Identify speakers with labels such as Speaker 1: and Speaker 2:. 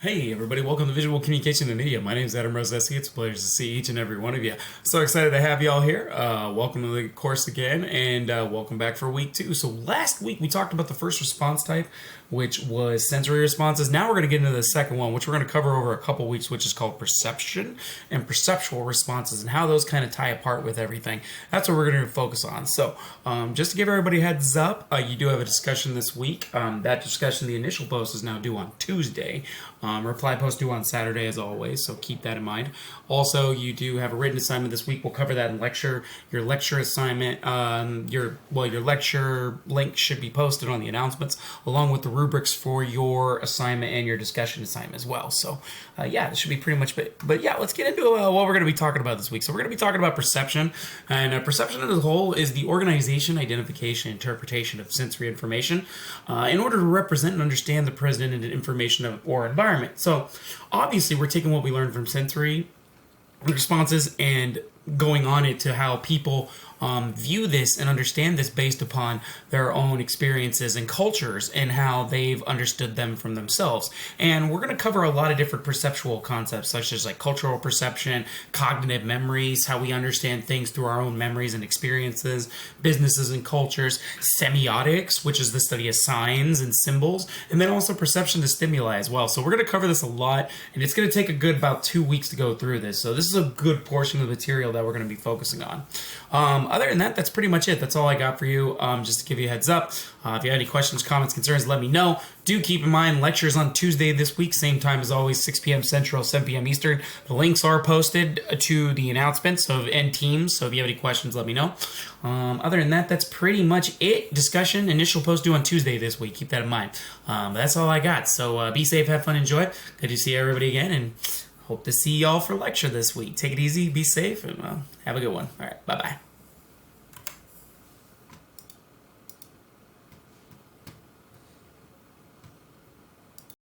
Speaker 1: Hey everybody, welcome to Visual Communication and Media. My name is Adam Rosesi. It's a pleasure to see each and every one of you. So excited to have y'all here. Welcome to the course again, and welcome back for week 2. So last week we talked about the first response type, which was sensory responses. Now we're going to get into the second one, which we're going to cover over a couple weeks, which is called perception and perceptual responses and how those kind of tie apart with everything. That's what we're going to focus on. So just to give everybody a heads up, you do have a discussion this week. That discussion, the initial post is now due on Tuesday. Reply post due on Saturday as always, so keep that in mind. Also, you do have a written assignment this week. We'll cover that in lecture. Your lecture assignment, your lecture link should be posted on the announcements, along with the rubrics for your assignment and your discussion assignment as well. So, yeah, this should be pretty much it. But yeah, let's get into what we're going to be talking about this week. So we're going to be talking about perception, and perception as a whole is the organization, identification, interpretation of sensory information in order to represent and understand the present and information or environment. So obviously we're taking what we learned from sensory responses and going on it to how people view this and understand this based upon their own experiences and cultures and how they've understood them from themselves. And we're going to cover a lot of different perceptual concepts, such as like cultural perception, cognitive memories, how we understand things through our own memories and experiences, businesses and cultures, semiotics, which is the study of signs and symbols, and then also perception to stimuli as well. So we're going to cover this a lot, and it's going to take a good about 2 weeks to go through this. So this is a good portion of the material that we're going to be focusing on. Other than that, that's pretty much it. That's all I got for you, just to give you a heads up. If you have any questions, comments, concerns, let me know. Do keep in mind, lectures on Tuesday this week, same time as always, 6 p.m. Central, 7 p.m. Eastern. The links are posted to the announcements and teams, so if you have any questions, let me know. Other than that, that's pretty much it. Discussion, initial post due on Tuesday this week. Keep that in mind. That's all I got. So be safe, have fun, enjoy. Good to see everybody again, and hope to see y'all for lecture this week. Take it easy, be safe, and have a good one. All right, bye-bye.